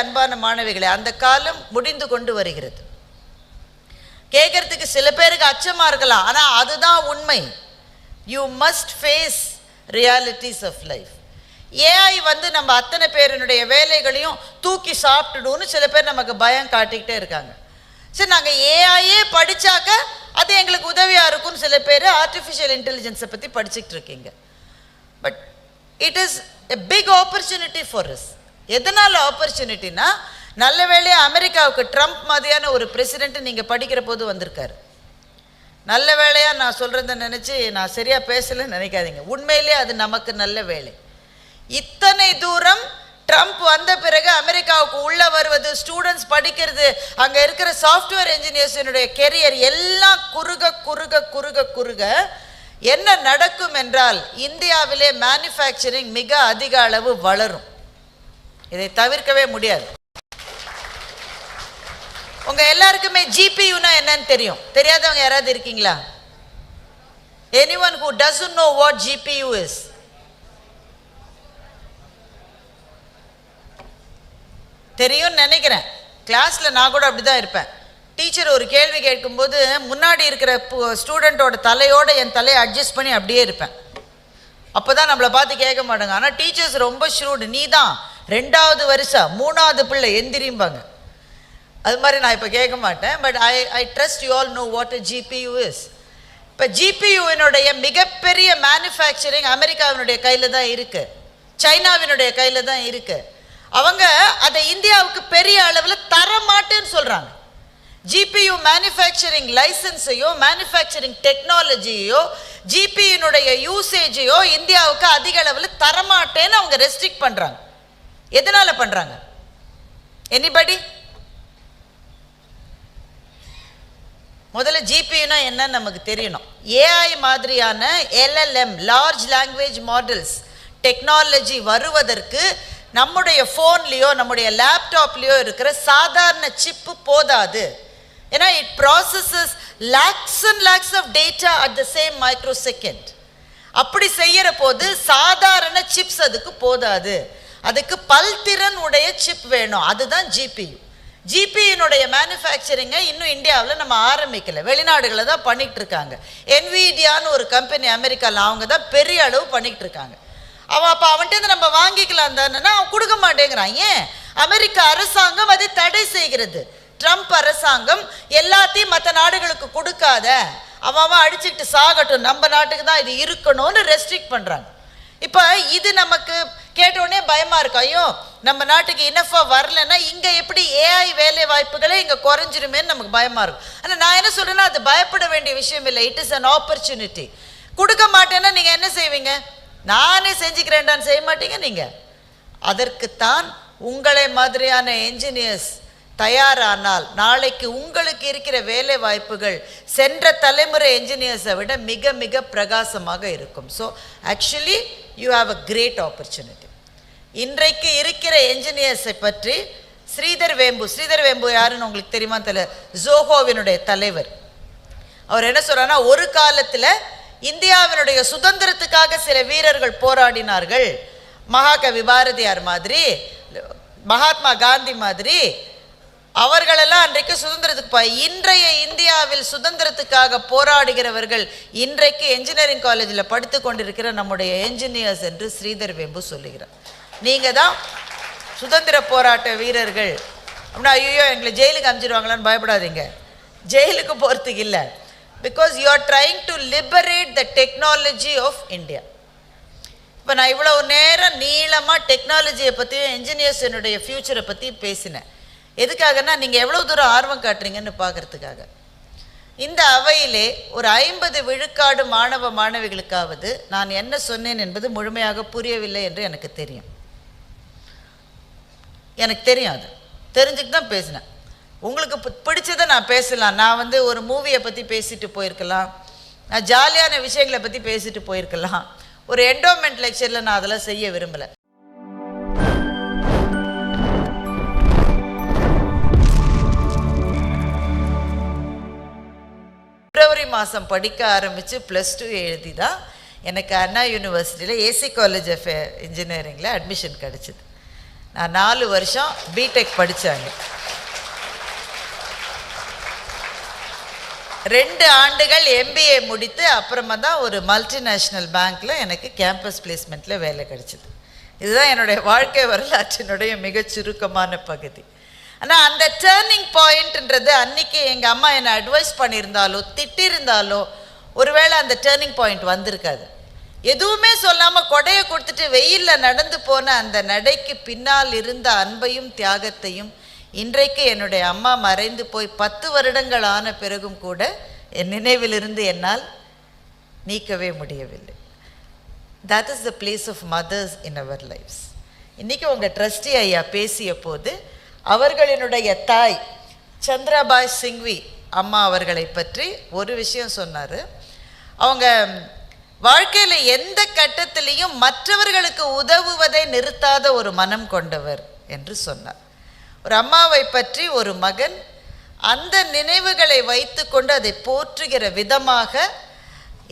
அன்பான மாணவிகளே, அந்த காலம் முடிந்து கொண்டு வருகிறது. கேட்கறதுக்கு சில பேருக்கு அச்சமா இருக்கலாம், ஆனா அதுதான் உண்மை. You must face realities of life. AI வந்து நம்ம அத்தனை பேருனுடைய வேலைகளையும் தூக்கி சாப்பிட்டுடுன்னு சில பேர் நமக்கு பயம் காட்டிக்கிட்டே இருக்காங்க. சரி, நாங்கள் ஏஐயே படித்தாக்க அது எங்களுக்கு உதவியாக இருக்கும்னு சில பேர் ஆர்டிஃபிஷியல் இன்டெலிஜென்ஸை பற்றி படிச்சுக்கிட்டு இருக்கீங்க. But it is a big opportunity for us. எதனால் ஆப்பர்ச்சுனிட்டினா, நல்ல வேளையாக அமெரிக்காவுக்கு ட்ரம்ப் மாதிரியான ஒரு பிரசிடென்ட் நீங்கள் படிக்கிற போது வந்திருக்காரு. நல்ல வேளையாக நான் சொல்கிறத நினச்சி நான் சரியாக பேசலைன்னு நினைக்காதீங்க. உண்மையிலே அது நமக்கு நல்ல வேலை. இத்தனை தூரம் ட்ரம்ப் வந்த பிறகு அமெரிக்காவுக்கு உள்ளே வருவது, ஸ்டூடெண்ட்ஸ் படிக்கிறது, அங்கே இருக்கிற சாஃப்ட்வேர் என்ஜினியர்ஸினுடைய கெரியர் எல்லாம் குறுக குறுக குறுக குறுக என்ன நடக்கும் என்றால், இந்தியாவிலே மேனுஃபேக்சரிங் மிக அதிக அளவு வளரும். இதை தவிர்க்கவே முடியாது. உங்க எல்லாருக்குமே ஜிபியூனா என்னன்னு தெரியும். தெரியாதவங்க யாராவது இருக்கீங்களா? Anyone who doesn't know what GPU is? தெரியும்னு நினைக்கிறேன். கிளாஸில் நான் கூட அப்படி தான் இருப்பேன். டீச்சர் ஒரு கேள்வி கேட்கும்போது முன்னாடி இருக்கிற ஸ்டூடெண்ட்டோட தலையோடு என் தலையை அட்ஜஸ்ட் பண்ணி அப்படியே இருப்பேன். அப்போ தான் நம்மளை பார்த்து கேட்க மாட்டாங்க. ஆனால் டீச்சர்ஸ் ரொம்ப ஷ்ரூடு. நீ தான் 2வது வருஷம் 3வது பிள்ளை எந்திரிம்பாங்க. அது மாதிரி நான் இப்போ கேட்க மாட்டேன். But I trust you all know what a GPU is. இப்போ ஜிபியூவினுடைய மிகப்பெரிய மேனுஃபேக்சரிங் அமெரிக்காவினுடைய கையில் தான் இருக்குது, சைனாவினுடைய கையில் தான் இருக்குது. அவங்க அதை இந்தியாவுக்கு பெரிய அளவில் தர மாட்டேன்னு சொல்கிறாங்க. ஜிபியு மேனுஃபேக்சரிங் லைசன்ஸையோ மேனுஃபேக்சரிங் டெக்னாலஜியோ ஜிபியினுடைய யூசேஜையோ இந்தியாவுக்கு அதிக அளவில் தரமாட்டேன்னு அவங்க ரெஸ்ட்ரிக்ட் பண்ணுறாங்க. எதனால் பண்ணுறாங்க? எனிபடி? முதல்ல ஜிபியுனா என்னன்னு நமக்கு தெரியணும். ஏஐ மாதிரியான LLM, large language models technology வருவதற்கு நம்முடைய ஃபோன்லேயோ நம்முடைய லேப்டாப்லேயோ இருக்கிற சாதாரண சிப்பு போதாது. ஏன்னா it processes lakhs and lakhs of data at the same microsecond. அப்படி செய்கிற போது சாதாரண சிப்ஸ் அதுக்கு போதாது. அதுக்கு பல்திறன் உடைய சிப் வேணும். அதுதான் ஜிபியு. ஜிபியினுடைய மேனுஃபேக்சரிங்கை இன்னும் இந்தியாவில் நம்ம ஆரம்பிக்கலை, வெளிநாடுகளை தான் பண்ணிகிட்டு இருக்காங்க. என்விடியான்னு ஒரு கம்பெனி அமெரிக்காவில், அவங்க தான் பெரிய அளவு பண்ணிகிட்டு இருக்காங்க. அவன் அப்போ அவன்கிட்ட நம்ம வாங்கிக்கலாம் தானேன்னா அவன் கொடுக்க மாட்டேங்கிறான். ஏன்? அமெரிக்க அரசாங்கம் அதை தடை செய்கிறது. ட்ரம்ப் அரசாங்கம் எல்லாத்தையும் மற்ற நாடுகளுக்கு கொடுக்காத, அவன் அடிச்சுக்கிட்டு சாகட்டும், நம்ம நாட்டுக்கு தான் இது இருக்கணும்னு ரெஸ்ட்ரிக்ட் பண்ணுறாங்க. இப்போ இது நமக்கு கேட்டவுடனே பயமாக இருக்கும். ஐயோ, நம்ம நாட்டுக்கு இனஃபாக வரலன்னா இங்கே எப்படி ஏஐ வேலை வாய்ப்புகளே இங்கே குறைஞ்சிருமேன்னு நமக்கு பயமாக இருக்கும். ஆனால் நான் என்ன சொல்கிறேன்னா, அது பயப்பட வேண்டிய விஷயம் இல்லை. It is an opportunity. கொடுக்க மாட்டேன்னா நீங்கள் என்ன செய்வீங்க? நானே செஞ்சுக்கிறேன்டான்னு செய்ய மாட்டீங்க நீங்கள். அதற்குத்தான் உங்களை மாதிரியான என்ஜினியர்ஸ் தயாரானால் நாளைக்கு உங்களுக்கு இருக்கிற வேலை வாய்ப்புகள் சென்ற தலைமுறை என்ஜினியர்ஸை விட மிக மிக பிரகாசமாக இருக்கும். So actually you have a great opportunity. இன்றைக்கு இருக்கிற என்ஜினியர்ஸை பற்றி ஸ்ரீதர் வேம்பு யாருன்னு உங்களுக்கு தெரியுமா தெரியல, ஜோஹோவினுடைய தலைவர். அவர் என்ன சொல்றாருன்னா, ஒரு காலத்தில் இந்தியாவினுடைய சுதந்திரத்துக்காக சில வீரர்கள் போராடினார்கள், மகாகவி பாரதியார் மாதிரி, மகாத்மா காந்தி மாதிரி. அவர்களெல்லாம் அன்றைக்கு சுதந்திரத்துக்கு இன்றைய இந்தியாவில் சுதந்திரத்துக்காக போராடுகிறவர்கள் இன்றைக்கு என்ஜினியரிங் காலேஜில் படித்து கொண்டிருக்கிற நம்முடைய என்ஜினியர்ஸ் என்று ஸ்ரீதர் வேம்பு சொல்லுகிறார். நீங்கள் தான் சுதந்திர போராட்ட வீரர்கள் அப்படின்னா, ஐயோ எங்களை ஜெயிலுக்கு அனுப்பிச்சிடுவாங்களான்னு பயப்படாதீங்க. ஜெயிலுக்கு போகிறதுக்கு இல்லை. Because you are trying to liberate the technology of India. இப்போ நான் இவ்வளோ நேரம் நீளமாக டெக்னாலஜியை பற்றியும் என்ஜினியர்ஸினுடைய ஃப்யூச்சரை பற்றியும் பேசினேன். எதுக்காகனா, நீங்கள் எவ்வளோ தூரம் ஆர்வம் காட்டுறீங்கன்னு பார்க்குறதுக்காக. இந்த அவையிலே ஒரு 50 விழுக்காடு மாணவ மாணவிகளுக்காவது நான் என்ன சொன்னேன் என்பது முழுமையாக புரியவில்லை என்று எனக்கு தெரியும். அது தெரிஞ்சுட்டு தான் பேசினேன். உங்களுக்கு பிடிச்சதை நான் பேசலாம். நான் ஒரு மூவியை பற்றி பேசிட்டு போயிருக்கலாம், நான் ஜாலியான விஷயங்களை பற்றி பேசிட்டு போயிருக்கலாம். ஒரு என்டோமெண்ட் லெக்சரில் நான் அதெல்லாம் செய்ய விரும்பலை. பிப்ரவரி மாதம் படிக்க ஆரம்பித்து +2 எழுதி தான் எனக்கு அண்ணா யூனிவர்சிட்டியில் ஏசி காலேஜ் ஆஃப் இன்ஜினியரிங்கில் அட்மிஷன் கிடச்சிது. நான் 4 வருஷம் பிடெக் படித்தாங்க. 2 ஆண்டுகள் MBA முடித்து அப்புறமா தான் ஒரு மல்டிநேஷ்னல் பேங்க்கில் எனக்கு கேம்பஸ் பிளேஸ்மெண்ட்டில் வேலை கிடைச்சிது. இதுதான் என்னுடைய வாழ்க்கை வரலாற்றினுடைய மிகச் சுருக்கமான பகுதி. ஆனால் அந்த டேர்னிங் பாயிண்ட்ன்றது அன்றைக்கி எங்கள் அம்மா என்னை அட்வைஸ் பண்ணியிருந்தாலோ திட்டிருந்தாலோ ஒருவேளை அந்த டேர்னிங் பாயிண்ட் வந்திருக்காது. எதுவுமே சொல்லாமல் கொடையை கொடுத்துட்டு வெயிலில் நடந்து போன அந்த நடைக்கு பின்னால் இருந்த அன்பையும் தியாகத்தையும் இன்றைக்கு என்னுடைய அம்மா மறைந்து போய் 10 வருடங்கள் ஆன பிறகும் கூட என் நினைவிலிருந்து என்னால் நீக்கவே முடியவில்லை. That is the place of mothers in our lives. இன்றைக்கி உங்கள் ட்ரஸ்டி ஐயா பேசிய போது அவர்களினுடைய தாய் சந்திராபாய் சிங்வி அம்மா அவர்களை பற்றி ஒரு விஷயம் சொன்னார். அவங்க வாழ்க்கையில் எந்த கட்டத்திலையும் மற்றவர்களுக்கு உதவுவதை நிறுத்தாத ஒரு மனம் கொண்டவர் என்று சொன்னார். ஒரு அம்மாவை பற்றி ஒரு மகன் அந்த நினைவுகளை வைத்து கொண்டு அதை போற்றுகிற விதமாக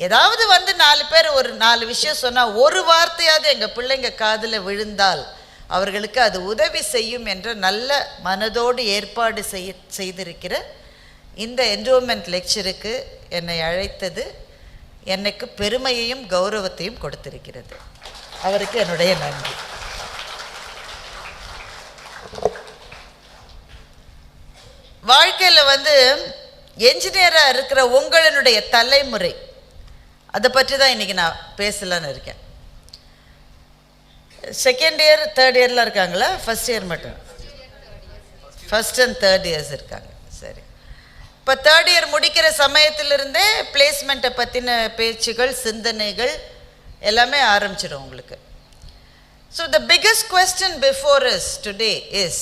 ஏதாவது 4 பேர் ஒரு 4 விஷயம் சொன்னால் ஒரு வார்த்தையாவது எங்கள் பிள்ளைங்க காதில் விழுந்தால் அவர்களுக்கு அது உதவி செய்யும் என்ற நல்ல மனதோடு ஏற்பாடு செய்திருக்கிற இந்த என்டோமெண்ட் லெக்சருக்கு என்னை அழைத்தது எனக்கு பெருமையையும் கௌரவத்தையும் கொடுத்திருக்கிறது. அவருக்கு என்னுடைய நன்றி. வாழ்க்கையில் என்ஜினியராக இருக்கிற உங்களுடைய தலைமுறை அதை பற்றி தான் இன்றைக்கி நான் பேசலான்னு இருக்கேன். செகண்ட் இயர் தேர்ட் இயர்லாம் இருக்காங்களா? ஃபஸ்ட் இயர் மட்டும்? ஃபஸ்ட் அண்ட் தேர்ட் இயர்ஸ் இருக்காங்க. சரி, இப்போ தேர்ட் இயர் முடிக்கிற சமயத்திலிருந்தே பிளேஸ்மெண்ட்டை பற்றின பேச்சுகள் சிந்தனைகள் எல்லாமே ஆரம்பிச்சிடும் உங்களுக்கு. So the biggest question before us today is,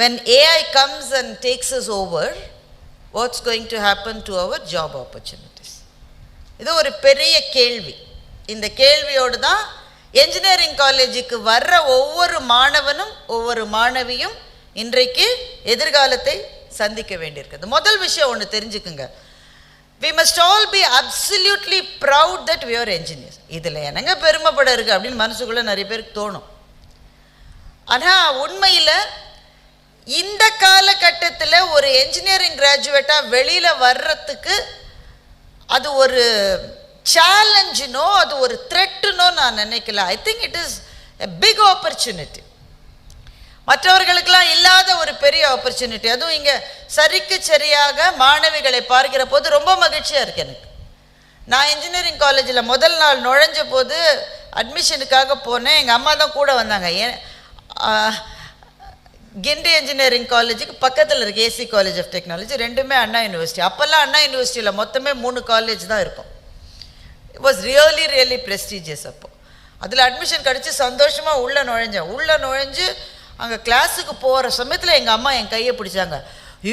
when AI comes and takes us over, what's going to happen to our job opportunities? இது ஒரு பெரிய கேள்வி. இந்த கேள்வியோடு தான் என்ஜினியரிங் காலேஜுக்கு வர்ற ஒவ்வொரு மாணவனும் ஒவ்வொரு மாணவியும் இன்றைக்கு எதிர்காலத்தை சந்திக்க வேண்டியிருக்குது. முதல் விஷயம் ஒன்று தெரிஞ்சுக்குங்க, we must all be absolutely proud that we are engineers. இதில் என்னங்க பெருமைப்பட இருக்குது அப்படின்னு மனசுக்குள்ளே நிறைய பேருக்கு தோணும். ஆனால் உண்மையில் இந்த காலகட்டத்தில் ஒரு என்ஜினியரிங் கிராஜுவேட்டாக வெளியில் வர்றதுக்கு அது ஒரு சேலஞ்சுனோ அது ஒரு த்ரெட்டுனோ நான் நினைக்கல. I think it is a big opportunity. மற்றவர்களுக்கெல்லாம் இல்லாத ஒரு பெரிய ஆப்பர்ச்சுனிட்டி. அதுவும் இங்கே சரிக்கு சரியாக மாணவிகளை பார்க்கிற போது ரொம்ப மகிழ்ச்சியாக இருக்குது எனக்கு. நான் இன்ஜினியரிங் காலேஜில் முதல் நாள் நுழைஞ்ச போது அட்மிஷனுக்காக போனேன். எங்கள் அம்மா தான் கூட வந்தாங்க. கிண்டி இன்ஜினியரிங் காலேஜுக்கு பக்கத்தில் இருக்குது ஏசி காலேஜ் ஆஃப் டெக்னாலஜி, ரெண்டுமே அண்ணா யூனிவர்சிட்டி. அப்போல்லாம் அண்ணா யூனிவர்சிட்டியில் மொத்தமே 3 காலேஜ் தான் இருக்கும். It was really prestigious. அப்போது அதில் அட்மிஷன் கிடச்சி சந்தோஷமாக உள்ளே நுழைஞ்சு அங்கே கிளாஸுக்கு போகிற சமயத்தில் எங்கள் அம்மா என் கையை பிடிச்சாங்க.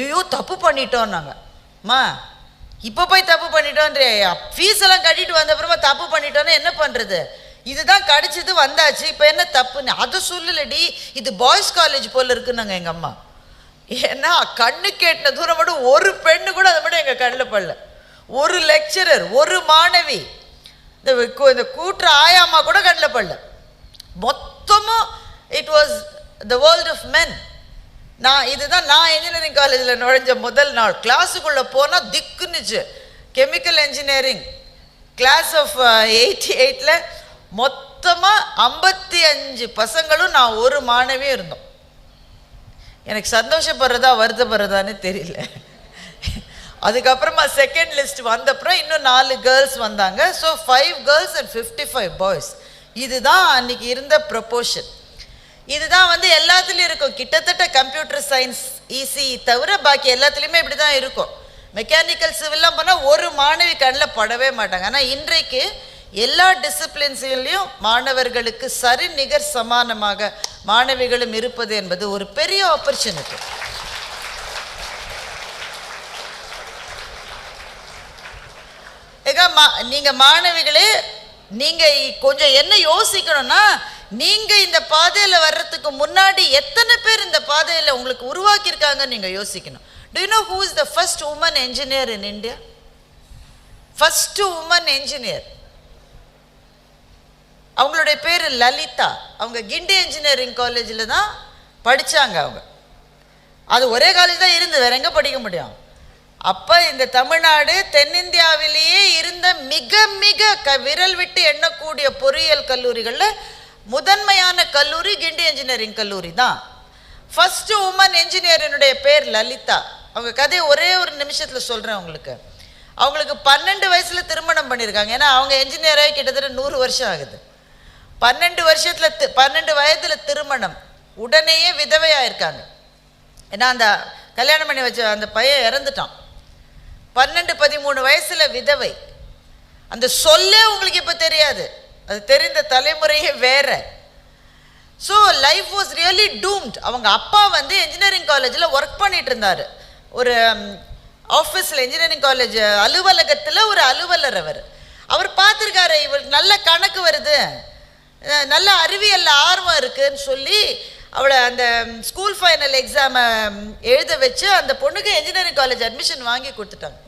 ஐயோ தப்பு பண்ணிட்டோன்னாங்க. அம்மா இப்போ போய் தப்பு பண்ணிட்டோன்ற, ஃபீஸ் எல்லாம் கட்டிட்டு வந்த அப்புறமா தப்பு பண்ணிட்டோன்னா என்ன பண்ணுறது, இதுதான் கடிச்சது வந்தாச்சு, இப்போ என்ன தப்புன்னு அதை சொல்லலடி, இது பாய்ஸ் காலேஜ் போல் இருக்குன்னாங்க எங்கள் அம்மா. ஏன்னா கண்ணு கேட்டின தூரம் மட்டும் ஒரு பெண்ணு கூட அதை மட்டும் எங்கள் கண்ணில் படல. ஒரு லெக்சரர், ஒரு மாணவி, இந்த கூட்டுற ஆயாமா கூட கண்ணில் படல. மொத்தமும் it was the world of men. இதுதான் நான் இன்ஜினியரிங் காலேஜில் நுழைஞ்ச முதல் நாள். கிளாஸுக்குள்ளே போனால் திக்குன்னுச்சு. கெமிக்கல் இன்ஜினியரிங் கிளாஸ் ஆஃப் 88ல் மொத்தமாக 55 பசங்களும் நான் ஒரு மாணவியும் இருந்தோம். எனக்கு சந்தோஷப்படுறதா வருத்தப்படுறதான்னு தெரியல. அதுக்கப்புறமா செகண்ட் லிஸ்ட் வந்தப்புறம் இன்னும் 4 கேர்ள்ஸ் வந்தாங்க. So 5 girls and 55 boys. இதுதான் அன்றைக்கி இருந்த ப்ரொப்போர்ஷன். இதுதான் எல்லாத்துலேயும் இருக்கும். கிட்டத்தட்ட கம்ப்யூட்டர் சயின்ஸ் ஈஸி தவிர பாக்கி எல்லாத்துலேயுமே இப்படி தான் இருக்கும். மெக்கானிக்கல் சிவில்லாம் போனால் ஒரு மாணவி கண்ணில் படவே மாட்டாங்க. ஆனால் இன்றைக்கு எல்லா டிசிப்ளின்ஸ்லையும் மாணவர்களுக்கு சரி நிகர் சமானமாக மாணவிகளும் இருப்பது என்பது ஒரு பெரிய ஆப்பர்ச்சுனிட்டி. நீங்கள் மாணவிகளே, நீங்கள் கொஞ்சம் என்ன யோசிக்கணும்னா, நீங்கள் இந்த பாதையில் வர்றதுக்கு முன்னாடி எத்தனை பேர் இந்த பாதையில் உங்களுக்கு உருவாக்கியிருக்காங்கன்னு நீங்கள் யோசிக்கணும். Do you know who is the first woman engineer in India? First woman engineer. அவங்களுடைய பேர் லலிதா. அவங்க கிண்டி இன்ஜினியரிங் காலேஜில் தான் படித்தாங்க. அவங்க அது ஒரே காலேஜ் தான் இருந்து, வேற எங்கே படிக்க முடியும்? அப்போ இந்த தமிழ்நாடு தென்னிந்தியாவிலேயே இருந்த மிக மிக விரல் விட்டு எண்ணக்கூடிய பொறியியல் கல்லூரிகளில் முதன்மையான கல்லூரி கிண்டி இன்ஜினியரிங் கல்லூரி தான். ஃபர்ஸ்ட் உமன் என்ஜினியரினுடைய பேர் லலிதா. அவங்க கதையை ஒரே ஒரு நிமிஷத்தில் சொல்கிறேன் உங்களுக்கு. அவங்களுக்கு 12 வயசில் திருமணம் பண்ணியிருக்காங்க. ஏன்னா அவங்க என்ஜினியராக கிட்டத்தட்ட 100 வருஷம் ஆகுது. 12 வயதில் திருமணம், உடனேயே விதவையாக இருக்காங்க. ஏன்னா அந்த கல்யாணம் பண்ணி வச்ச அந்த பையன் இறந்துட்டான். 12-13 வயசில் விதவை. அந்த சொல்லே உங்களுக்கு இப்போ தெரியாது, அது தெரிந்த தலைமுறையே வேற. So life was really doomed. அவங்க அப்பா வந்து என்ஜினியரிங் காலேஜில் ஒர்க் பண்ணிட்டு இருந்தார். ஒரு ஆஃபீஸில், இன்ஜினியரிங் காலேஜ் அலுவலகத்தில் ஒரு அலுவலர். அவர் பார்த்துருக்காரு, இவருக்கு நல்ல கணக்கு வருது, நல்ல அறிவியல் ஆர்வம் இருக்குன்னு சொல்லி அவளை அந்த ஸ்கூல் ஃபைனல் எக்ஸாமை எழுத வச்சு அந்த பொண்ணுக்கு என்ஜினியரிங் காலேஜ் அட்மிஷன் வாங்கி கொடுத்துட்டாங்க.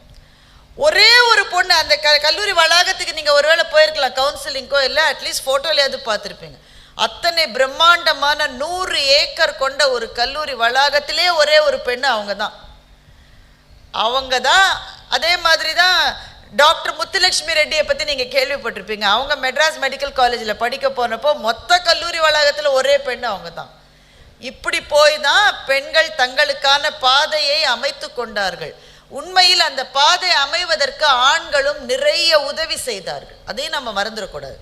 ஒரே ஒரு பொண்ணு. அந்த கல்லூரி வளாகத்துக்கு நீங்கள் ஒருவேளை போயிருக்கலாம், கவுன்சிலிங்கோ இல்லை அட்லீஸ்ட் ஃபோட்டோலையாவது பார்த்துருப்பீங்க. அத்தனை பிரம்மாண்டமான 100 ஏக்கர் கொண்ட ஒரு கல்லூரி வளாகத்திலே ஒரே ஒரு பெண்ணு அவங்க தான். அதே மாதிரி தான் டாக்டர் முத்துலட்சுமி ரெட்டியை பற்றி நீங்கள் கேள்விப்பட்டிருப்பீங்க. அவங்க மெட்ராஸ் மெடிக்கல் காலேஜில் படிக்க போனப்போ மொத்த கல்லூரி வளாகத்தில் ஒரே பெண்ணு அவங்க தான். இப்படி போய் தான் பெண்கள் தங்களுக்கான பாதையை அமைத்து கொண்டார்கள். உண்மையில் அந்த பாதை அமைவதற்கு ஆண்களும் நிறைய உதவி செய்தார்கள். அதையும் நம்ம மறந்துடக்கூடாது.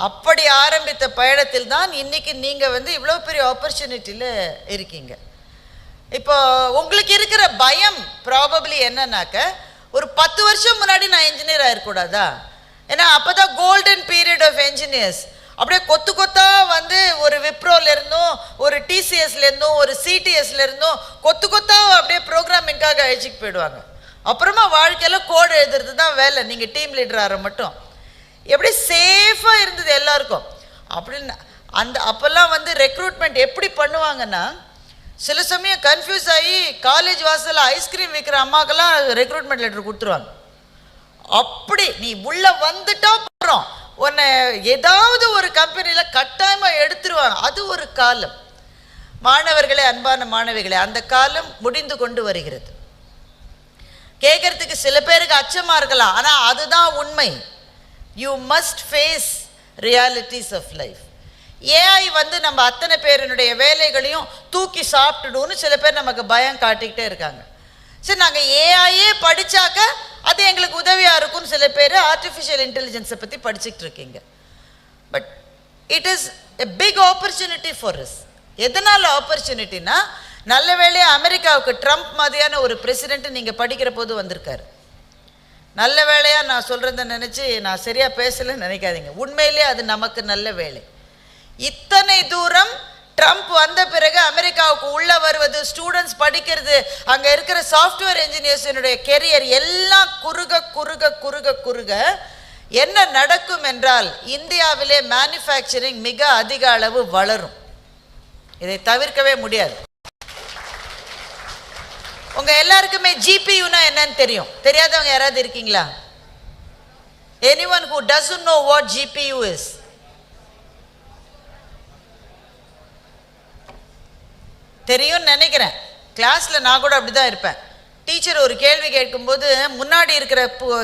அப்படி ஆரம்பித்த பயணத்தில் தான் இன்னைக்கு நீங்கள் வந்து இவ்வளோ பெரிய ஆப்பர்ச்சுனிட்டியில் இருக்கீங்க. இப்போ உங்களுக்கு இருக்கிற பயம் ப்ராபப்ளி என்னன்னாக்க, ஒரு 10 வருஷம் முன்னாடி நான் இன்ஜினியர் ஆகிருக்கூடாதா? ஏன்னா அப்போ தான் கோல்டன் பீரியட் ஆஃப் என்ஜினியர்ஸ். அப்படியே கொத்து கொத்தா வந்து ஒரு விப்ரோலேருந்தும் ஒரு டிசிஎஸ்லேருந்தும் ஒரு சிடிஎஸ்லேருந்தும் கொத்து கொத்தா அப்படியே ப்ரோக்ராமிங்காக அழைச்சிட்டு போயிடுவாங்க. அப்புறமா வாழ்க்கையில் கோடு எழுதுறது தான் வேலை. நீங்கள் டீம் லீடர் ஆகிற மட்டும் எப்படி சேஃபாக இருந்தது எல்லாருக்கும். அப்படின்னு அப்போல்லாம் வந்து ரெக்ரூட்மெண்ட் எப்படி பண்ணுவாங்கன்னா, சில சமயம் கன்ஃபியூஸ் ஆகி காலேஜ் வாசலில் ஐஸ்கிரீம் விற்கிற அம்மாக்கெல்லாம் ரெக்ரூட்மெண்ட் லெட்டர் கொடுத்துருவாங்க. அப்படி நீ உள்ளே வந்துட்டா போகிறோம், உன்னை ஏதாவது ஒரு கம்பெனியில் கட்டாயமாக எடுத்துருவாங்க. அது ஒரு காலம். மாணவர்களே, அன்பான மாணவிகளே, அந்த காலம் முடிந்து கொண்டு வருகிறது. கேட்கறதுக்கு சில பேருக்கு அச்சமாக இருக்கலாம், ஆனால் அதுதான் உண்மை. You must face realities of life. AI வந்து நம்ம அத்தனை பேரினுடைய வேலைகளையும் தூக்கி சாப்பிட்டுடுன்னு சில பேர் நமக்கு பயம் காட்டிக்கிட்டே இருக்காங்க. சரி, நாங்கள் ஏஐயே படித்தாக்க அது எங்களுக்கு உதவியாக இருக்கும்னு சில பேர் ஆர்டிஃபிஷியல் இன்டெலிஜென்ஸை பற்றி படிச்சுக்கிட்டு இருக்கீங்க. But it is a big opportunity for us. எதனால் ஆப்பர்ச்சுனிட்டினா, நல்ல வேளையாக அமெரிக்காவுக்கு ட்ரம்ப் மாதிரியான ஒரு பிரசிடென்ட் நீங்கள் படிக்கிற போது வந்திருக்காரு. நல்ல வேலையாக நான் சொல்கிறத நினச்சி நான் சரியாக பேசலைன்னு நினைக்காதீங்க. உண்மையிலே அது நமக்கு நல்ல வேலை. இத்தனை தூரம் ட்ரம்ப் வந்த பிறகு அமெரிக்காவுக்கு உள்ளே வருவது, ஸ்டூடெண்ட்ஸ் படிக்கிறது, அங்கே இருக்கிற சாஃப்ட்வேர் இன்ஜினியர்ஸினுடைய கெரியர் எல்லாம் குறுக குறுக குறுக குறுக என்ன நடக்கும் என்றால், இந்தியாவிலே மேனுஃபேக்சரிங் மிக அதிக அளவு வளரும். இதை தவிர்க்கவே முடியாது. உங்க எல்லாருக்குமே ஜிபியூனா என்னன்னு தெரியும். தெரியாதவங்க யாராவது இருக்கீங்களா? Anyone who doesn't know what GPU is? தெரியும்னு நினைக்கிறேன். கிளாஸில் நான் கூட அப்படி தான் இருப்பேன். டீச்சர் ஒரு கேள்வி கேட்கும்போது முன்னாடி இருக்கிற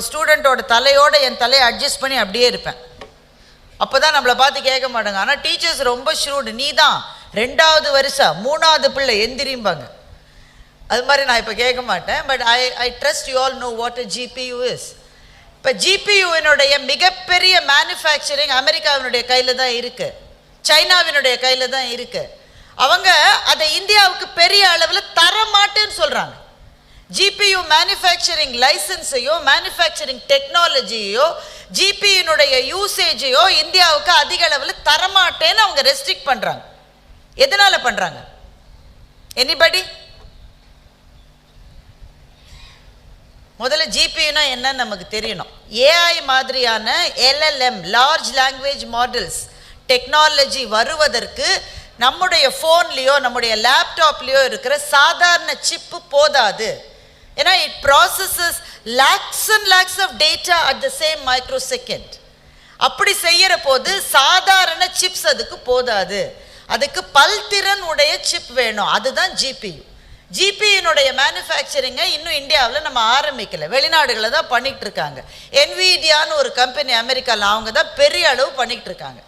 ஸ்டூடெண்ட்டோட தலையோட என் தலையை அட்ஜஸ்ட் பண்ணி அப்படியே இருப்பேன். அப்போ தான் நம்மளை பார்த்து கேட்க மாட்டாங்க. ஆனால் டீச்சர்ஸ் ரொம்ப ஷ்ரூடு. நீ தான் 2வது வருஷம் 3வது பிள்ளை எந்திரிம்பாங்க. அது மாதிரி நான் இப்போ கேட்க மாட்டேன். But I trust you all know what a GPU is. இப்போ ஜிபியூவினுடைய மிகப்பெரிய மேனுஃபேக்சரிங் அமெரிக்காவினுடைய கையில் தான் இருக்குது, சைனாவினுடைய கையில் தான் இருக்குது. அவங்க அதை இந்தியாவுக்கு பெரிய அளவில் தர மாட்டேன்னு சொல்கிறாங்க. ஜிபியூ மேனுஃபேக்சரிங் லைசன்ஸையோ மேனுஃபேக்சரிங் டெக்னாலஜியோ ஜிபியூனுடைய யூசேஜையோ இந்தியாவுக்கு அதிக அளவில் தரமாட்டேன்னு அவங்க ரெஸ்ட்ரிக்ட் பண்ணுறாங்க. எதனால் பண்ணுறாங்க? எனிபடி? முதல்ல ஜிபியூனா என்னன்னு நமக்கு தெரியணும். ஏஐ மாதிரியான LLM, large language models technology வருவதற்கு நம்முடைய ஃபோன்லேயோ நம்முடைய லேப்டாப்லேயோ இருக்கிற சாதாரண சிப்பு போதாது. ஏன்னா it processes lakhs and lakhs of data at the same microsecond. அப்படி செய்யற போது சாதாரண சிப்ஸ் அதுக்கு போதாது, அதுக்கு பல்திறன் உடைய சிப் வேணும். அதுதான் ஜிபியு. ஜிபியினுடைய மேனுஃபேக்சரிங்கை இன்னும் இந்தியாவில் நம்ம ஆரம்பிக்கல, வெளிநாடுகளில் தான் பண்ணிகிட்டு இருக்காங்க. என்விடியான்னு ஒரு கம்பெனி அமெரிக்காவில், அவங்க தான் பெரிய அளவு பண்ணிகிட்டு இருக்காங்க.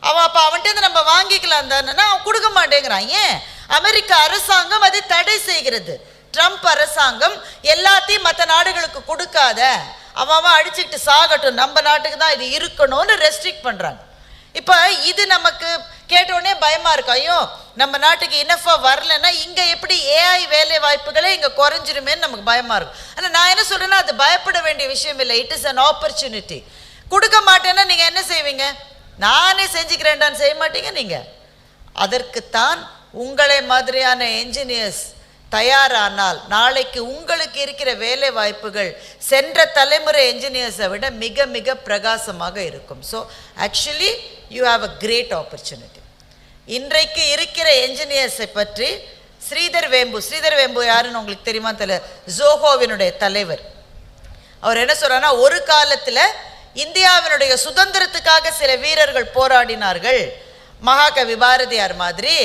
அவன் அப்போ அவன்கிட்ட நம்ம வாங்கிக்கலாம் தானேன்னா அவன் கொடுக்க மாட்டேங்கிறான். ஏன்? அமெரிக்க அரசாங்கம் அதை தடை செய்கிறது. ட்ரம்ப் அரசாங்கம் எல்லாத்தையும் மற்ற நாடுகளுக்கு கொடுக்காத, அவன் அடிச்சுக்கிட்டு சாகட்டும், நம்ம நாட்டுக்கு தான் இது இருக்கணும்னு ரெஸ்ட்ரிக்ட் பண்ணுறாங்க. இப்போ இது நமக்கு கேட்டோடனே பயமாக இருக்கும், ஐயோ நம்ம நாட்டுக்கு இனஃபாக வரலன்னா இங்கே எப்படி ஏஐ வேலை வாய்ப்புகளே இங்கே குறைஞ்சிருமேன்னு நமக்கு பயமாக இருக்கும். ஆனால் நான் என்ன சொல்கிறேன்னா, அது பயப்பட வேண்டிய விஷயம் இல்லை. It is an opportunity. கொடுக்க மாட்டேன்னா நீங்கள் என்ன செய்வீங்க? நானே செஞ்சுக்கிறேன்டான்னு செய்ய மாட்டீங்க நீங்கள். அதற்குத்தான் உங்களை மாதிரியான என்ஜினியர்ஸ் தயாரானால் நாளைக்கு உங்களுக்கு இருக்கிற வேலை வாய்ப்புகள் சென்ற தலைமுறை என்ஜினியர்ஸை விட மிக மிக பிரகாசமாக இருக்கும். So actually you have a great opportunity. இன்றைக்கு இருக்கிற என்ஜினியர்ஸை பற்றி ஸ்ரீதர் வேம்பு யாருன்னு உங்களுக்கு தெரியுமா தெரியல, ஜோஹோவினுடைய தலைவர். அவர் என்ன சொல்றாருன்னா, ஒரு காலத்தில் இந்தியாவினுடைய சுதந்திரத்துக்காக சில வீரர்கள் போராடினார்கள், மகாகவி பாரதியார் மாதிரி,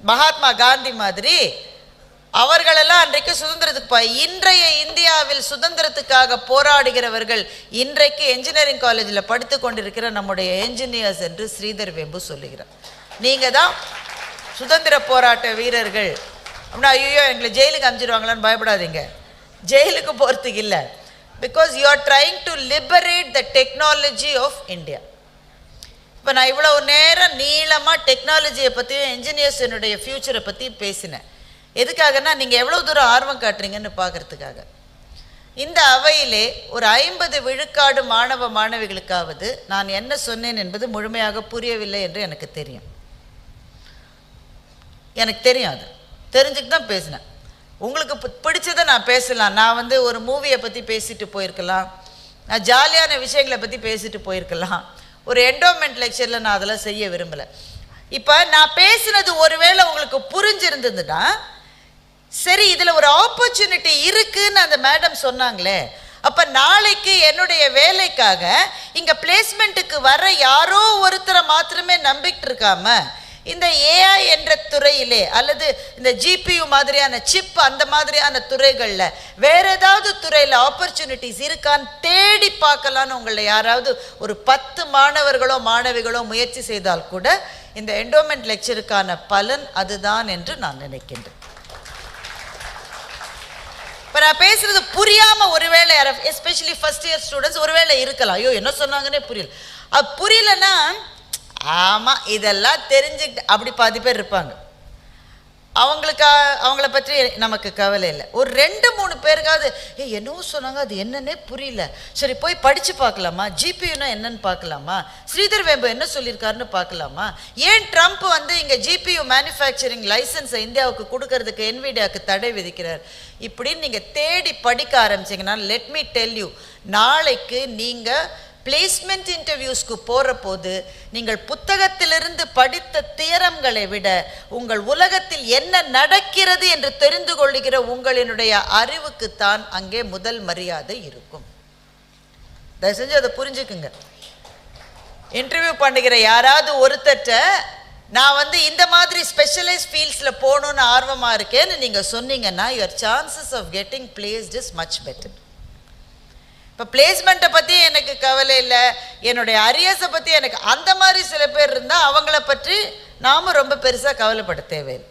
மகாத்மா காந்தி மாதிரி. அவர்களெல்லாம் அன்றைக்கு சுதந்திரத்துக்கு இன்றைய இந்தியாவில் சுதந்திரத்துக்காக போராடுகிறவர்கள் இன்றைக்கு என்ஜினியரிங் காலேஜில் படித்து கொண்டிருக்கிற நம்முடைய என்ஜினியர்ஸ் என்று ஸ்ரீதர் வேம்பு சொல்லுகிறார். நீங்கள் தான் சுதந்திர போராட்ட வீரர்கள் அப்படின்னா ஐயோ எங்களை ஜெயிலுக்கு அனுப்பிச்சிடுவாங்களான்னு பயப்படாதீங்க. ஜெயிலுக்கு போகிறதுக்கு இல்லை. Because you are trying to liberate the technology of India. இப்போ நான் இவ்வளோ நேரம் நீளமாக டெக்னாலஜியை பற்றியும் என்ஜினியர்ஸினுடைய ஃப்யூச்சரை பற்றியும் பேசினேன். எதுக்காகனா, நீங்கள் எவ்வளோ தூரம் ஆர்வம் காட்டுறீங்கன்னு பார்க்குறதுக்காக. இந்த அவையிலே ஒரு 50 விழுக்காடு மாணவ மாணவிகளுக்காவது நான் என்ன சொன்னேன் என்பது முழுமையாக புரியவில்லை என்று எனக்கு தெரியும். அது தெரிஞ்சுட்டு தான் பேசினேன். உங்களுக்கு பிடிச்சதை நான் பேசலாம். நான் ஒரு மூவியை பற்றி பேசிட்டு போயிருக்கலாம், நான் ஜாலியான விஷயங்களை பற்றி பேசிட்டு போயிருக்கலாம். ஒரு என்டோமெண்ட் லெக்சரில் நான் அதெல்லாம் செய்ய விரும்பலை. இப்போ நான் பேசினது ஒருவேளை உங்களுக்கு புரிஞ்சிருந்ததுன்னா சரி, இதில் ஒரு ஆப்பர்ச்சுனிட்டி இருக்குன்னு அந்த மேடம் சொன்னாங்களே, அப்போ நாளைக்கு என்னுடைய வேலைக்காக இங்கே பிளேஸ்மெண்ட்டுக்கு வர யாரோ ஒருத்தரை மாத்திரமே நம்பிக்கிட்டு இருக்காம இந்த ஏஐ என்ற துறையிலே அல்லது இந்த ஜிபியு மாதிரியான சிப் அந்த மாதிரியான துறைகளில் வேற ஏதாவது துறையில் ஆப்பர்ச்சுனிட்டிஸ் இருக்கான்னு தேடி பார்க்கலான்னு உங்களை யாராவது ஒரு 10 மாணவர்களோ மாணவிகளோ முயற்சி செய்தால் கூட இந்த என்டோமெண்ட் லெக்சருக்கான பலன் அதுதான் என்று நான் நினைக்கின்றேன். இப்போ நான் பேசுறது புரியாமல் ஒருவேளை எஸ்பெஷலி ஃபர்ஸ்ட் இயர் ஸ்டூடெண்ட்ஸ் ஒருவேளை இருக்கலாம், ஐயோ என்ன சொன்னாங்கன்னே புரியல. அது புரியலன்னா ஆமாம் இதெல்லாம் தெரிஞ்சுக்கிட்டு அப்படி பாதி பேர் இருப்பாங்க. அவங்கள பற்றி நமக்கு கவலை இல்லை. ஒரு 2-3 பேருக்காவது என்னவோ சொன்னாங்க, அது என்னன்னே புரியல, சரி போய் படித்து பார்க்கலாமா, ஜிபியூனா என்னன்னு பார்க்கலாமா, ஸ்ரீதர் வேம்பு என்ன சொல்லியிருக்காருன்னு பார்க்கலாமா, ஏன் ட்ரம்ப் இங்கே ஜிபியு மேனுஃபேக்சரிங் லைசன்ஸை இந்தியாவுக்கு கொடுக்கறதுக்கு என்விடியாவுக்கு தடை விதிக்கிறார், இப்படின்னு நீங்கள் தேடி படிக்க ஆரம்பிச்சிங்கன்னா லெட் மீ டெல் யூ, நாளைக்கு நீங்கள் பிளேஸ்மெண்ட் இன்டர்வியூஸ்க்கு போகிற போது நீங்கள் புத்தகத்திலிருந்து படித்த தியரம்களை விட உங்கள் உலகத்தில் என்ன நடக்கிறது என்று தெரிந்து கொள்ளுகிற உங்களினுடைய அறிவுக்குத்தான் அங்கே முதல் மரியாதை இருக்கும். தயவு செஞ்சு அதை புரிஞ்சுக்குங்க. இன்டர்வியூ பண்ணுகிற யாராவது ஒருத்தட்ட நான் இந்த மாதிரி ஸ்பெஷலைஸ் ஃபீல்ட்ஸில் போகணுன்னு ஆர்வமாக இருக்கேன்னு நீங்கள் சொன்னீங்கன்னா your chances of getting placed is much better. இப்போ பிளேஸ்மெண்ட்டை பற்றி எனக்கு கவலை இல்லை, என்னுடைய அரியர்ஸை பற்றி எனக்கு அந்த மாதிரி சில பேர் இருந்தால் அவங்கள பற்றி நாமும் ரொம்ப பெருசாக கவலைப்பட தேவையில்லை.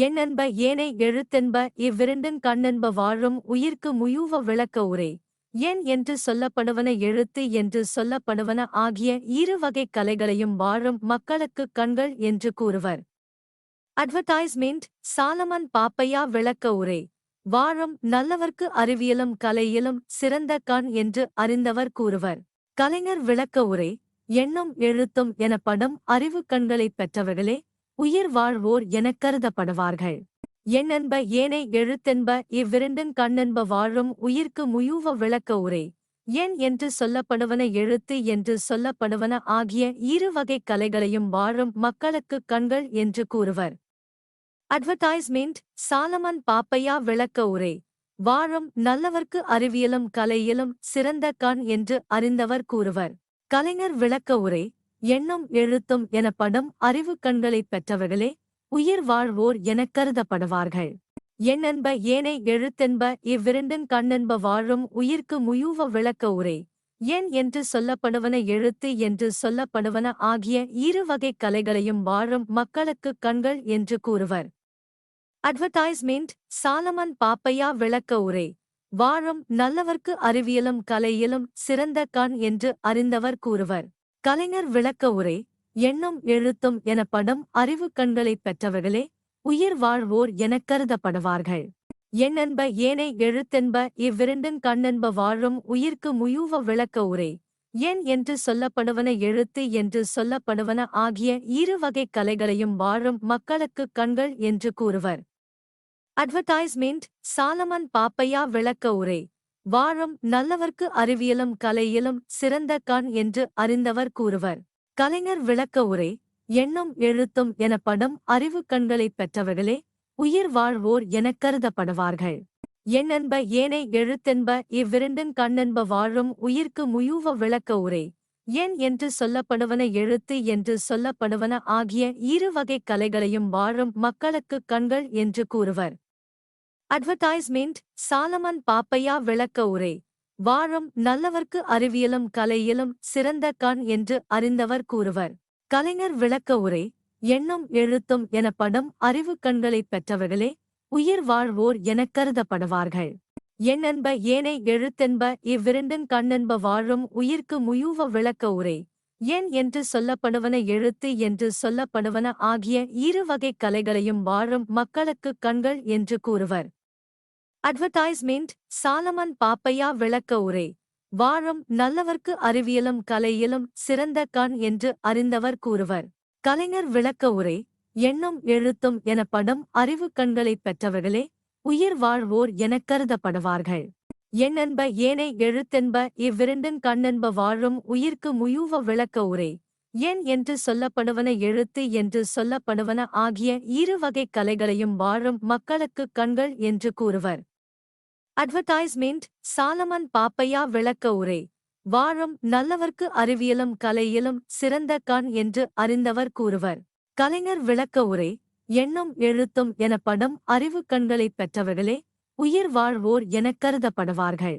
எண்ணென்ப ஏனை எழுத்தென்ப இவ்விரண்டின் கண்ணென்ப வாழும் உயிர்க்கு முயூவ விளக்க உரை. எண் என்று சொல்லப்படுவன எழுத்து என்று சொல்லப்படுவன ஆகிய 2 வகை கலைகளையும் வாழும் மக்களுக்கு கண்கள் என்று கூறுவர். அட்வர்டைஸ்மெண்ட் சாலமன் பாப்பையா விளக்க உரை. வாழும் நல்லவர்க்கு அறிவியலும் கலையிலும் சிறந்த கண் என்று அறிந்தவர் கூறுவர். கலைஞர் விளக்க உரை. எண்ணும் எழுத்தும் எனப்படும் அறிவு கண்களைப் பெற்றவர்களே உயிர் வாழ்வோர் எனக் கருதப்படுவார்கள். எண்ணென்ப ஏனை எழுத்தென்ப இவ்விரண்டின் கண்ணென்ப வாழும் உயிர்க்கு முயூவ விளக்க உரை. எண் என்று சொல்லப்படுவன எழுத்து என்று சொல்லப்படுவன ஆகிய 2 வகை கலைகளையும் வாழும் மக்களுக்கு கண்கள் என்று கூறுவர். அட்வர்டைஸ்மெண்ட் சாலமன் பாப்பையா விளக்க உரை. வாழும் நல்லவர்க்கு அறிவியலும் கலையிலும் சிறந்த கண் என்று அறிந்தவர் கூறுவர். கலைஞர் விளக்க உரை. எண்ணும் எழுத்தும் எனப்படும் அறிவுக் கண்களைப் பெற்றவர்களே உயிர் வாழ்வோர் எனக் கருதப்படுவார்கள். எண்ணென்ப ஏனை எழுத்தென்ப இவ்விரண்டின் கண்ணென்ப வாழும் உயிர்க்கு முயூவ விளக்க உரை. எண் என்று சொல்லப்படுவன எழுத்து என்று சொல்லப்படுவன ஆகிய இரு வகைக் கலைகளையும் வாழும் மக்களுக்குக் கண்கள் என்று கூறுவர். அட்வர்டைஸ்மெண்ட். சாலமன் பாப்பையா விளக்க உரை. வாழும் நல்லவர்க்கு அறிவியலும் கலையிலும் சிறந்த கண் என்று அறிந்தவர் கூறுவர். கலைஞர் விளக்க உரை. எண்ணும் எழுத்தும் எனப்படும் அறிவுக் கண்களைப் பெற்றவர்களே உயிர் வாழ்வோர் எனக் கருதப்படுவார்கள். எண்ணென்ப ஏனை எழுத்தென்ப இவ்விரண்டின் கண்ணென்ப வாழும் உயிர்க்கு முயூவ விளக்க உரை. எண் என்று சொல்லப்படுவன எழுத்து என்று சொல்லப்படுவன ஆகிய இரு வகைக் கலைகளையும் வாழும் மக்களுக்குக் கண்கள் என்று கூறுவர். அட்வர்டைஸ்மெண்ட். சாலமன் பாப்பையா விளக்க உரை. வாழும் நல்லவர்க்கு அறிவியலும் கலையிலும் சிறந்த கண் என்று அறிந்தவர் கூறுவர். கலைஞர் விளக்க உரை. எண்ணும் எழுத்தும் எனப்படும் அறிவுக் கண்களைப் பெற்றவர்களே உயிர் வாழ்வோர் எனக் கருதப்படுவார்கள். எண்ணென்ப ஏனை எழுத்தென்ப இவ்விரண்டின் கண்ணென்ப வாழும் உயிர்க்கு முயூவ விளக்க உரை. எண் என்று சொல்லப்படுவன எழுத்து என்று சொல்லப்படுவன ஆகிய இரு வகைக் கலைகளையும் வாழும் மக்களுக்குக் கண்கள் என்று கூறுவர். அட்வர்டைஸ்மெண்ட். சாலமன் பாப்பையா விளக்க உரை. வாழும் நல்லவர்க்கு அறிவியலும் கலையிலும் சிறந்த கண் என்று அறிந்தவர் கூறுவர். கலைஞர் விளக்க உரை. எண்ணும் எழுத்தும் எனப்படும் அறிவுக் கண்களைப் பெற்றவர்களே உயிர் வாழ்வோர் எனக் கருதப்படுவார்கள். எண்ணென்ப ஏனை எழுத்தென்ப இவ்விரண்டின் கண்ணென்ப வாழும் உயிர்க்கு முயூவ விளக்க உரை. எண் என்று சொல்லப்படுவன எழுத்து என்று சொல்லப்படுவன ஆகிய இரு வகைக் கலைகளையும் வாழும் மக்களுக்குக் கண்கள் என்று கூறுவர். அட்வர்டைஸ்மெண்ட். சாலமன் பாப்பையா விளக்க உரை. வாழும் நல்லவர்க்கு அறிவியலும் கலையிலும் சிறந்த கண் என்று அறிந்தவர் கூறுவர். கலைஞர் விளக்க உரை. எண்ணும் எழுத்தும் எனப்படும் அறிவுக் கண்களைப் பெற்றவர்களே உயிர் வாழ்வோர் எனக் கருதப்படுவார்கள். எண்ணென்ப ஏனை எழுத்தென்ப இவ்விரண்டின் கண்ணென்ப வாழும் உயிர்க்கு முயூவ விளக்க உரை. எண் என்று சொல்லப்படுவன எழுத்து என்று சொல்லப்படுவன ஆகிய இரு வகைக் கலைகளையும் வாழும் மக்களுக்குக் கண்கள் என்று கூறுவர். அட்வர்டைஸ்மெண்ட். சாலமன் பாப்பையா விளக்க உரை. வாழும் நல்லவர்க்கு அறிவியலும் கலையிலும் சிறந்த கண் என்று அறிந்தவர் கூறுவர். கலைஞர் விளக்க உரை. எண்ணும் எழுத்தும் எனப்படும் அறிவுக் கண்களைப் பெற்றவர்களே உயிர் வாழ்வோர் எனக் கருதப்படுவார்கள்.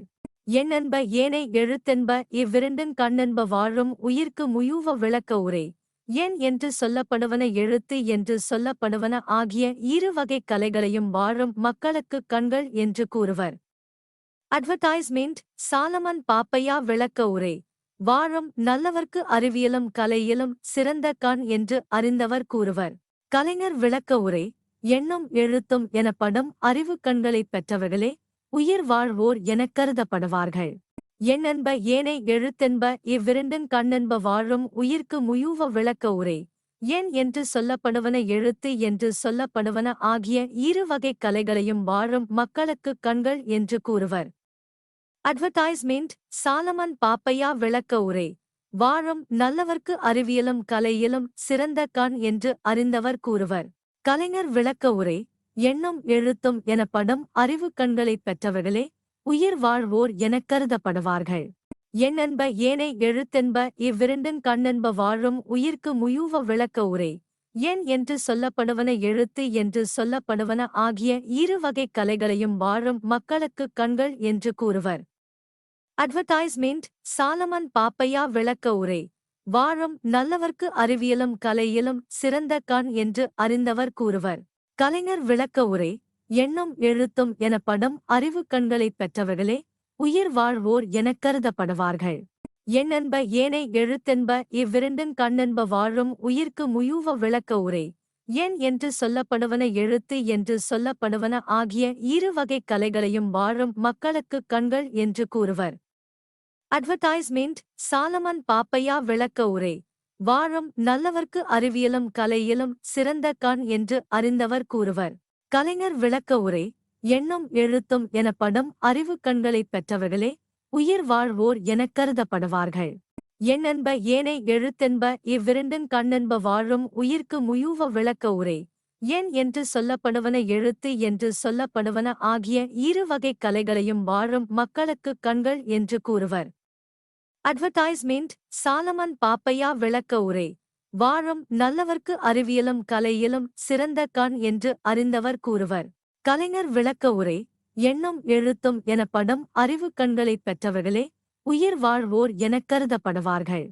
எண்ணென்ப ஏனை எழுத்தென்ப இவ்விரண்டின் கண்ணென்ப வாழும் உயிர்க்கு முயூவ விளக்க உரை. எண் என்று சொல்லப்படுவன எழுத்து என்று சொல்லப்படுவன ஆகிய இரு வகைக் கலைகளையும் வாழும் மக்களுக்குக் கண்கள் என்று கூறுவர். அட்வர்டைஸ்மெண்ட். சாலமன் பாப்பையா விளக்க உரை. வாழும் நல்லவர்க்கு அறிவியலும் கலையிலும் சிறந்த கண் என்று அறிந்தவர் கூறுவர். கலைஞர் விளக்க உரை. எண்ணும் எழுத்தும் எனப்படும் அறிவுக் கண்களைப் பெற்றவர்களே உயிர் வாழ்வோர் எனக் கருதப்படுவார்கள். எண்ணென்ப ஏனை எழுத்தென்ப இவ்விரண்டின் கண்ணென்ப வாழும் உயிர்க்கு முயூவ விளக்க உரை. எண் என்று சொல்லப்படுவன எழுத்து என்று சொல்லப்படுவன ஆகிய இரு வகைக் கலைகளையும் வாழும் மக்களுக்குக் கண்கள் என்று கூறுவர். அட்வர்டைஸ்மெண்ட். சாலமன் பாப்பையா விளக்க உரை. வாழும் நல்லவர்க்கு அறிவியலும் கலையிலும் சிறந்த கண் என்று அறிந்தவர் கூறுவர். கலைஞர் விளக்க உரை. எண்ணும் எழுத்தும் எனப்படும் அறிவுக் கண்களைப் பெற்றவர்களே உயிர் வாழ்வோர் எனக் கருதப்படுவார்கள். எண்ணென்ப ஏனை எழுத்தென்ப இவ்விரண்டின் கண்ணென்ப வாழும் உயிர்க்கு முயூவ விளக்க உரை. எண் என்று சொல்லப்படுவன எழுத்து என்று சொல்லப்படுவன ஆகிய இரு வகைக் கலைகளையும் வாழும் மக்களுக்குக் கண்கள் என்று கூறுவர். அட்வர்டைஸ்மெண்ட். சாலமன் பாப்பையா விளக்க உரை. வாழும் நல்லவர்க்கு அறிவியலும் கலையிலும் சிறந்த கண் என்று அறிந்தவர் கூறுவர். கலைஞர் விளக்க உரை. எண்ணும் எழுத்தும் எனப்படும் அறிவுக் கண்களைப் பெற்றவர்களே உயிர் வாழ்வோர் எனக் கருதப்படுவார்கள். எண்ணென்ப ஏனை எழுத்தென்ப இவ்விரண்டின் கண்ணென்ப வாழும் உயிர்க்கு முயூவ விளக்க உரை. எண் என்று சொல்லப்படுவன எழுத்து என்று சொல்லப்படுவன ஆகிய இரு வகைக் கலைகளையும் வாழும் மக்களுக்குக் கண்கள் என்று கூறுவர். அட்வர்டைஸ்மெண்ட். சாலமன் பாப்பையா விளக்க உரை. வாழும் நல்லவர்க்கு அறிவியலும் கலையிலும் சிறந்த கண் என்று அறிந்தவர் கூறுவர். கலைஞர் விளக்க உரை. எண்ணும் எழுத்தும் எனப்படும் அறிவுக் கண்களைப் பெற்றவர்களே உயிர் வாழ்வோர் எனக் கருதப்படுவார்கள். எண்ணென்ப ஏனை எழுத்தென்ப இவ்விரண்டின் கண்ணென்ப வாழும் உயிர்க்கு முயூவ விளக்க உரை. எண் என்று சொல்லப்படுவன எழுத்து என்று சொல்லப்படுவன ஆகிய இரு வகைக் கலைகளையும் வாழும் மக்களுக்குக் கண்கள் என்று கூறுவர். அட்வர்டைஸ்மெண்ட் சாலமன் பாப்பையா விளக்க உரை. வாழும் நல்லவர்க்கு அறிவியலும் கலையிலும் சிறந்த கண் என்று அறிந்தவர் கூறுவர். கலைஞர் விளக்க உரை. எண்ணும் எழுத்தும் எனப்படும் அறிவு கண்களைப் பெற்றவர்களே உயிர் வாழ்வோர் எனக் கருதப்படுவார்கள்.